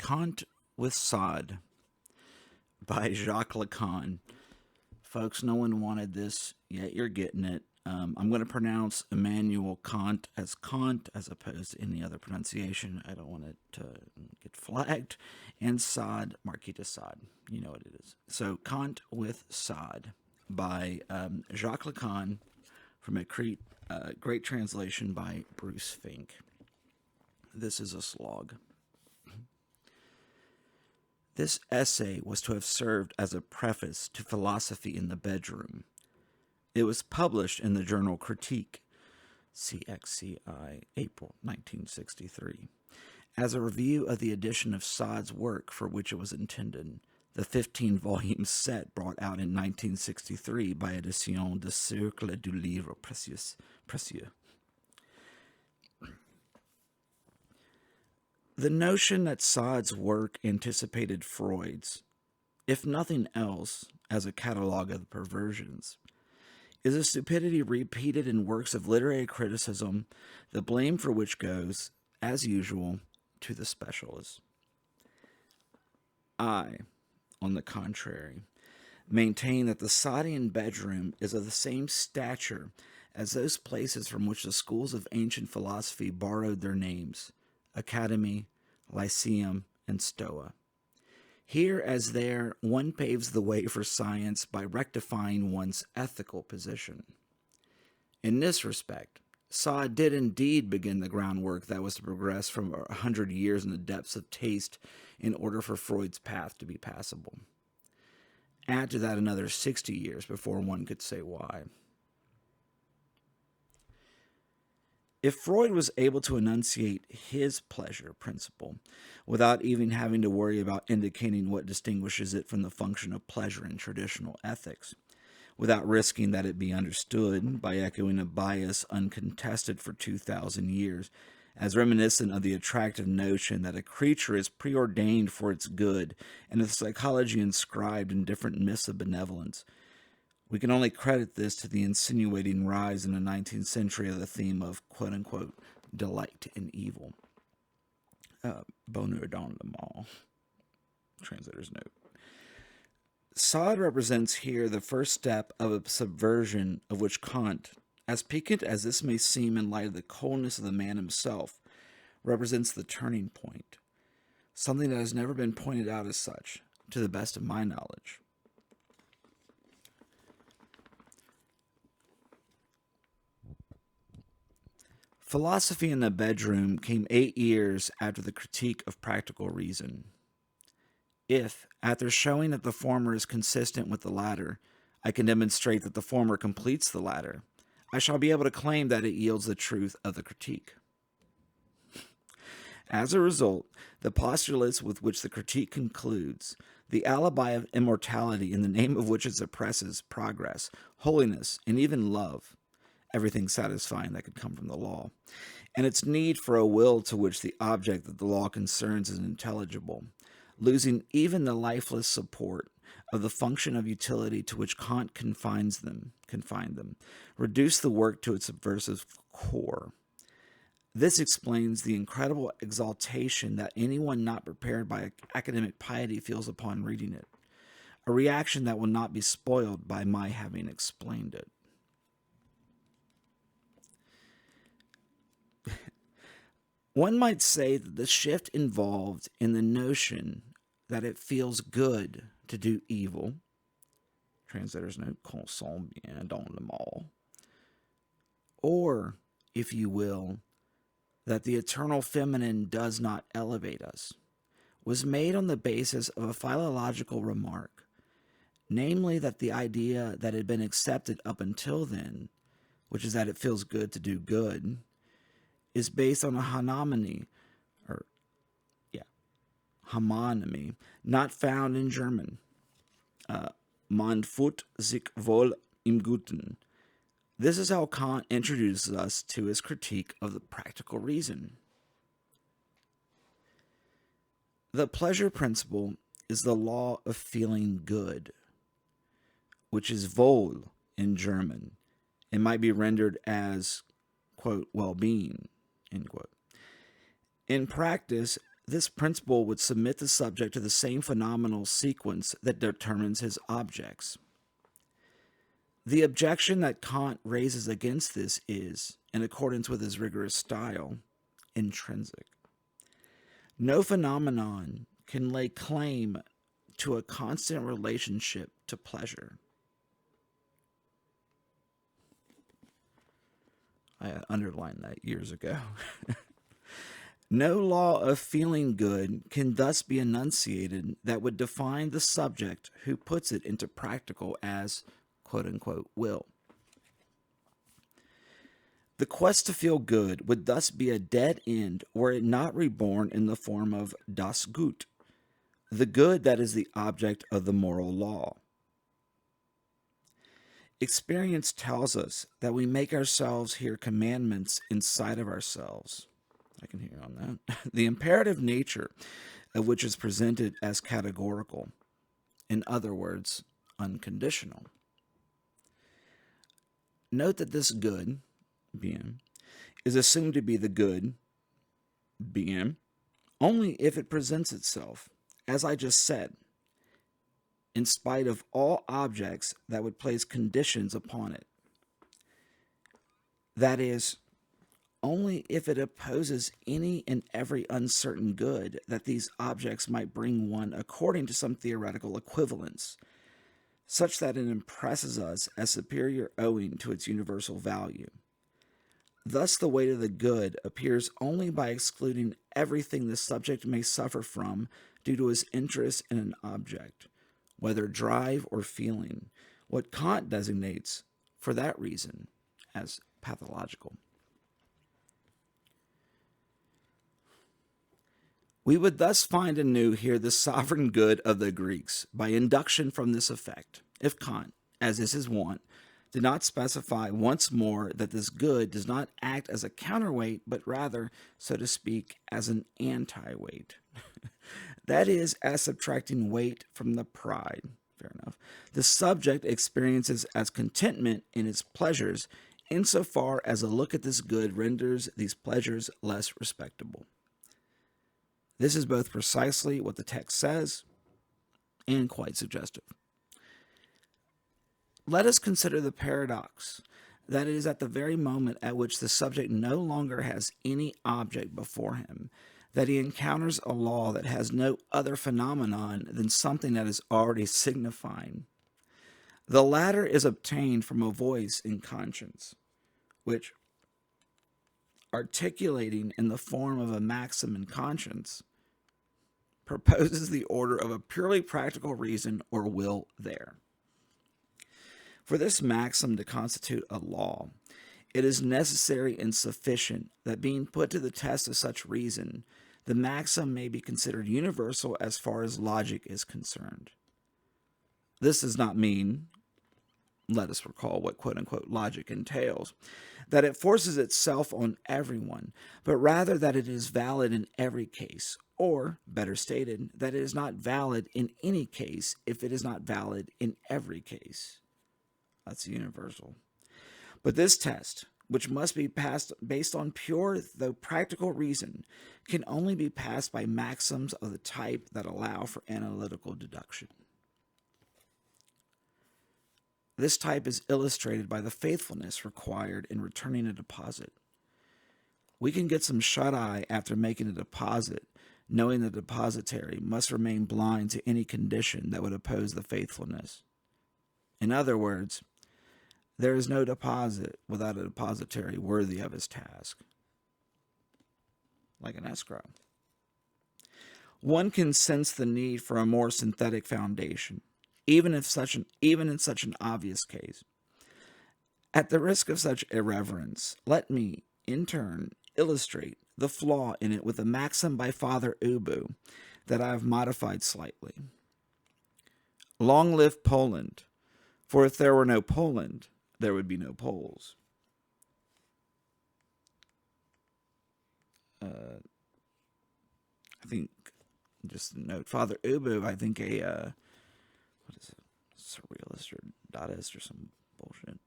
Kant with Sade by Jacques Lacan. Folks, no one wanted this, yet you're getting it. I'm going to pronounce Immanuel Kant as opposed to any other pronunciation. I don't want it to get flagged. And Sade, Marquis Sade. You know what it is. So, Kant with Sade by Jacques Lacan from a great translation by Bruce Fink. This is a slog. This essay was to have served as a preface to Philosophy in the Bedroom. It was published in the journal Critique, CXCI, April 1963, as a review of the edition of Sade's work for which it was intended, the 15-volume set brought out in 1963 by Édition de Cercle du Livre Précieux. The notion that Sade's work anticipated Freud's, if nothing else, as a catalogue of perversions, is a stupidity repeated in works of literary criticism, the blame for which goes, as usual, to the specialists. I, on the contrary, maintain that the Sadean bedroom is of the same stature as those places from which the schools of ancient philosophy borrowed their names, Academy, Lyceum, and Stoa. Here as there, one paves the way for science by rectifying one's ethical position. In this respect, Sade did indeed begin the groundwork that was to progress from 100 years in the depths of taste in order for Freud's path to be passable. Add to that another 60 years before one could say why. If Freud was able to enunciate his pleasure principle without even having to worry about indicating what distinguishes it from the function of pleasure in traditional ethics, without risking that it be understood by echoing a bias uncontested for 2,000 years as reminiscent of the attractive notion that a creature is preordained for its good and a psychology inscribed in different myths of benevolence, we can only credit this to the insinuating rise in the 19th century of the theme of quote-unquote delight in evil. Bonheur dans le mal. Translator's note. Sade represents here the first step of a subversion of which Kant, as piquant as this may seem in light of the coldness of the man himself, represents the turning point, something that has never been pointed out as such, to the best of my knowledge. Philosophy in the Bedroom came 8 years after the Critique of Practical Reason. If, after showing that the former is consistent with the latter, I can demonstrate that the former completes the latter, I shall be able to claim that it yields the truth of the critique. As a result, the postulates with which the critique concludes, the alibi of immortality in the name of which it suppresses progress, holiness, and even love, everything satisfying that could come from the law, and its need for a will to which the object that the law concerns is intelligible, losing even the lifeless support of the function of utility to which Kant confined them, reduce the work to its subversive core. This explains the incredible exaltation that anyone not prepared by academic piety feels upon reading it, a reaction that will not be spoiled by my having explained it. One might say that the shift involved in the notion that it feels good to do evil, translator's note, consent bien dans le mal, or, if you will, that the eternal feminine does not elevate us, was made on the basis of a philological remark, namely that the idea that had been accepted up until then, which is that it feels good to do good, is based on a homonymy, not found in German. Man fühlt sich wohl im Guten. This is how Kant introduces us to his critique of the practical reason. The pleasure principle is the law of feeling good, which is Wohl in German. It might be rendered as, quote, well-being, end quote. In practice, this principle would submit the subject to the same phenomenal sequence that determines his objects. The objection that Kant raises against this is, in accordance with his rigorous style, intrinsic. No phenomenon can lay claim to a constant relationship to pleasure. I underlined that years ago. No law of feeling good can thus be enunciated that would define the subject who puts it into practical as quote-unquote will. The quest to feel good would thus be a dead end were it not reborn in the form of das Gut, the good that is the object of the moral law. Experience tells us that we make ourselves hear commandments inside of ourselves. I can hear on that. The imperative nature of which is presented as categorical, in other words, unconditional. Note that this good, bien, is assumed to be the good, bien, only if it presents itself, as I just said, in spite of all objects that would place conditions upon it. That is, only if it opposes any and every uncertain good that these objects might bring one according to some theoretical equivalence, such that it impresses us as superior owing to its universal value. Thus the weight of the good appears only by excluding everything the subject may suffer from due to his interest in an object, whether drive or feeling, what Kant designates, for that reason, as pathological. We would thus find anew here the sovereign good of the Greeks by induction from this effect, if Kant, as is his wont, did not specify once more that this good does not act as a counterweight, but rather, so to speak, as an anti-weight. That is, as subtracting weight from the pride. Fair enough. The subject experiences as contentment in its pleasures, insofar as a look at this good renders these pleasures less respectable. This is both precisely what the text says and quite suggestive. Let us consider the paradox that it is at the very moment at which the subject no longer has any object before him that he encounters a law that has no other phenomenon than something that is already signifying. The latter is obtained from a voice in conscience, which, articulating in the form of a maxim in conscience, proposes the order of a purely practical reason or will there. For this maxim to constitute a law, it is necessary and sufficient that being put to the test of such reason, the maxim may be considered universal as far as logic is concerned. This does not mean, let us recall what quote-unquote logic entails, that it forces itself on everyone, but rather that it is valid in every case, or, better stated, that it is not valid in any case if it is not valid in every case. That's universal. But this test, which must be passed based on pure though practical reason, can only be passed by maxims of the type that allow for analytical deduction. This type is illustrated by the faithfulness required in returning a deposit. We can get some shut-eye after making a deposit, knowing the depositary must remain blind to any condition that would oppose the faithfulness. In other words, there is no deposit without a depositary worthy of his task. Like an escrow. One can sense the need for a more synthetic foundation, even in such an obvious case. At the risk of such irreverence, let me, in turn, illustrate the flaw in it with a maxim by Father Ubu that I have modified slightly. Long live Poland, for if there were no Poland, there would be no Poles. I think, just a note, Father Ubu, I think what is it, surrealist or Dadaist or some bullshit.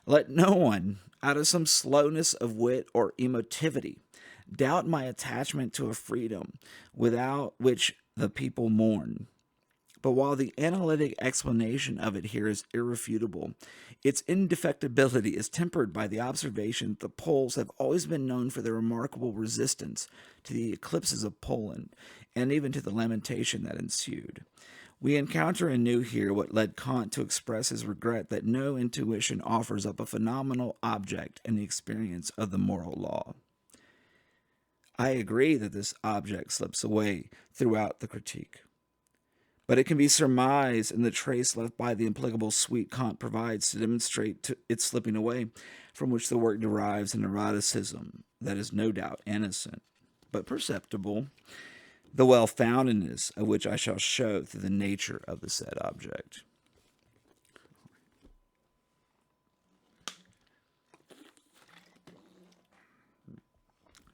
Let no one, out of some slowness of wit or emotivity, doubt my attachment to a freedom without which the people mourn. But while the analytic explanation of it here is irrefutable, its indefectibility is tempered by the observation that the Poles have always been known for their remarkable resistance to the eclipses of Poland, and even to the lamentation that ensued. We encounter anew here what led Kant to express his regret that no intuition offers up a phenomenal object in the experience of the moral law. I agree that this object slips away throughout the critique, but it can be surmised in the trace left by the implicable suite Kant provides to demonstrate its slipping away, from which the work derives an eroticism that is no doubt innocent, but perceptible, the well-foundedness of which I shall show through the nature of the said object.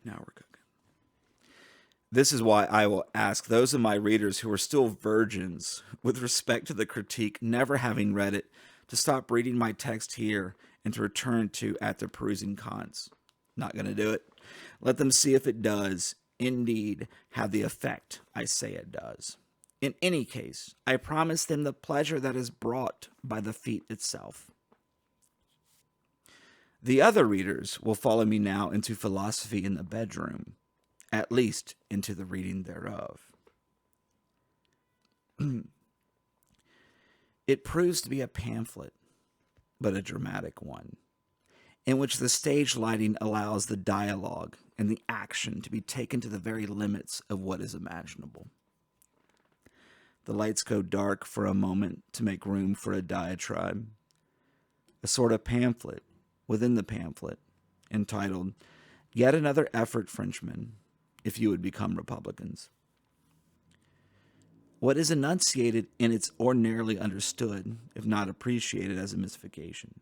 Now we're cooking. This is why I will ask those of my readers who are still virgins with respect to the critique, never having read it, to stop reading my text here and to return to at the perusing Kant's. Not going to do it. Let them see if it does indeed have the effect I say it does. In any case, I promise them the pleasure that is brought by the feat itself. The other readers will follow me now into philosophy in the bedroom, at least into the reading thereof. It proves to be a pamphlet, but a dramatic one, in which the stage lighting allows the dialogue and the action to be taken to the very limits of what is imaginable. The lights go dark for a moment to make room for a diatribe, a sort of pamphlet within the pamphlet, entitled, Yet Another Effort, Frenchmen, if you would become Republicans. What is enunciated in its ordinarily understood, if not appreciated, as a mystification.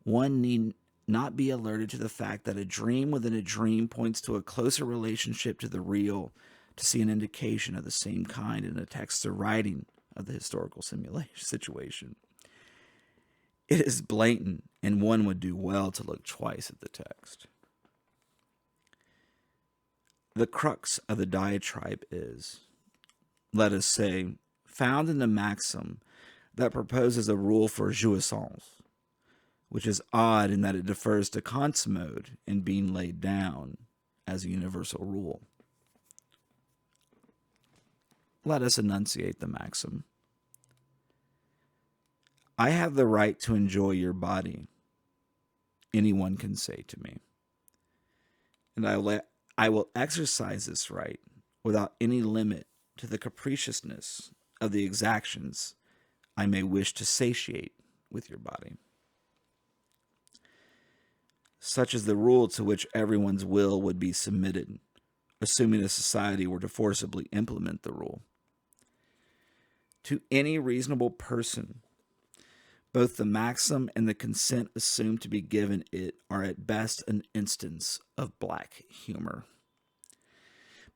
One need not be alerted to the fact that a dream within a dream points to a closer relationship to the real, to see an indication of the same kind in a text or writing of the historical situation. It is blatant, and one would do well to look twice at the text. The crux of the diatribe is, let us say, found in the maxim that proposes a rule for jouissance, which is odd in that it defers to Kant's mode in being laid down as a universal rule. Let us enunciate the maxim. I have the right to enjoy your body, anyone can say to me. And I will exercise this right without any limit to the capriciousness of the exactions I may wish to satiate with your body. Such is the rule to which everyone's will would be submitted, assuming a society were to forcibly implement the rule. To any reasonable person, both the maxim and the consent assumed to be given it are at best an instance of black humor.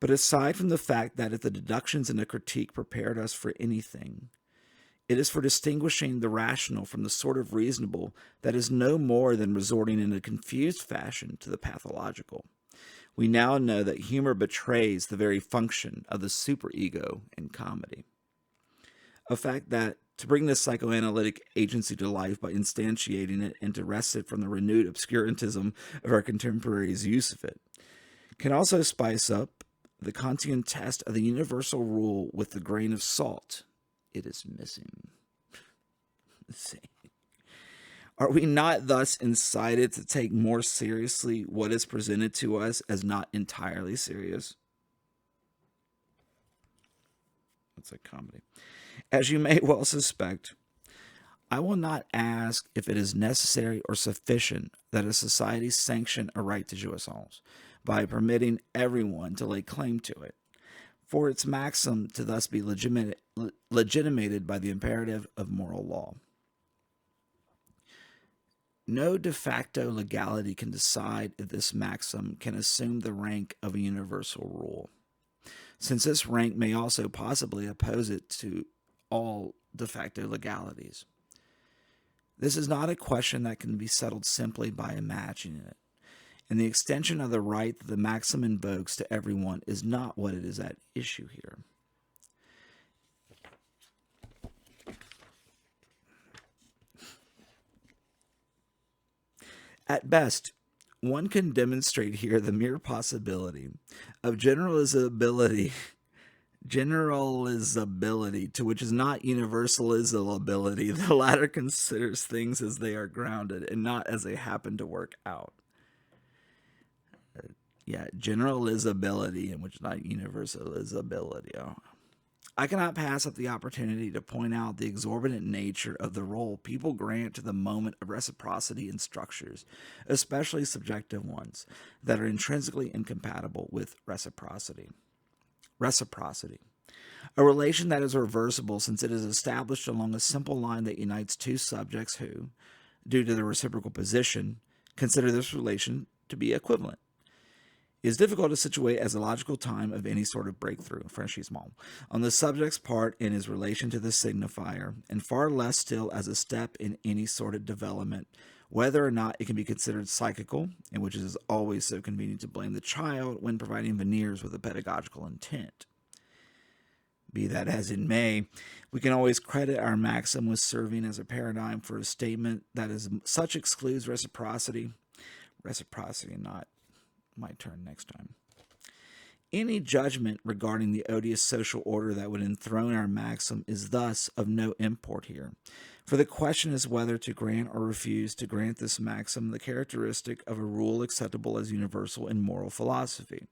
But aside from the fact that if the deductions in a critique prepared us for anything, it is for distinguishing the rational from the sort of reasonable that is no more than resorting in a confused fashion to the pathological. We now know that humor betrays the very function of the superego in comedy. A fact that, to bring this psychoanalytic agency to life by instantiating it and to wrest it from the renewed obscurantism of our contemporaries' use of it, can also spice up the Kantian test of the universal rule with the grain of salt it is missing. Are we not thus incited to take more seriously what is presented to us as not entirely serious? That's like comedy. As you may well suspect, I will not ask if it is necessary or sufficient that a society sanction a right to jouissance by permitting everyone to lay claim to it, for its maxim to thus be legitimated by the imperative of moral law. No de facto legality can decide if this maxim can assume the rank of a universal rule, since this rank may also possibly oppose it to all de facto legalities. This is not a question that can be settled simply by imagining it. And the extension of the right that the maxim invokes to everyone is not what it is at issue here. At best, one can demonstrate here the mere possibility of generalizability to which is not universalizability. The latter considers things as they are grounded and not as they happen to work out. Yeah, generalizability and which is not universalizability. Oh. I cannot pass up the opportunity to point out the exorbitant nature of the role people grant to the moment of reciprocity in structures, especially subjective ones, that are intrinsically incompatible with reciprocity. Reciprocity. A relation that is reversible since it is established along a simple line that unites two subjects who, due to their reciprocal position, consider this relation to be equivalent. It is difficult to situate as a logical time of any sort of breakthrough, franchisement, on the subject's part in his relation to the signifier, and far less still as a step in any sort of development, whether or not it can be considered psychical, in which it is always so convenient to blame the child when providing veneers with a pedagogical intent. Be that as it may, we can always credit our maxim with serving as a paradigm for a statement that as such excludes reciprocity. Reciprocity, not my turn next time. Any judgment regarding the odious social order that would enthrone our maxim is thus of no import here. For the question is whether to grant or refuse to grant this maxim the characteristic of a rule acceptable as universal in moral philosophy.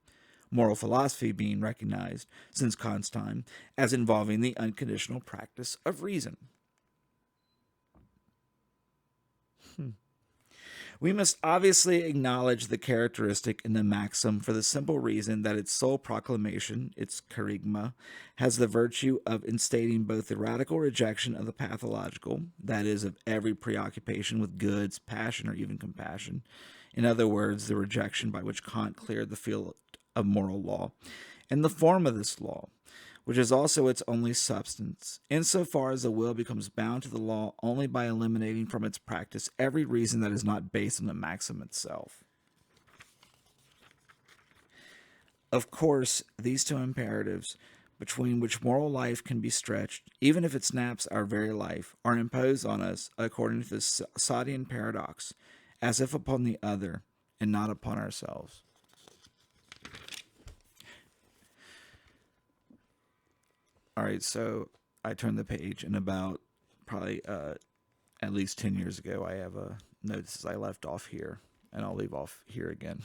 Moral philosophy being recognized, since Kant's time, as involving the unconditional practice of reason. We must obviously acknowledge the characteristic in the maxim for the simple reason that its sole proclamation, its kerygma, has the virtue of instating both the radical rejection of the pathological, that is, of every preoccupation with goods, passion, or even compassion. In other words, the rejection by which Kant cleared the field of moral law, and the form of this law, which is also its only substance, insofar as the will becomes bound to the law only by eliminating from its practice every reason that is not based on the maxim itself. Of course, these two imperatives, between which moral life can be stretched, even if it snaps our very life, are imposed on us according to the Sadean paradox, as if upon the other, and not upon ourselves. All right, so I turned the page, and about probably at least 10 years ago, I have a notices I left off here, and I'll leave off here again.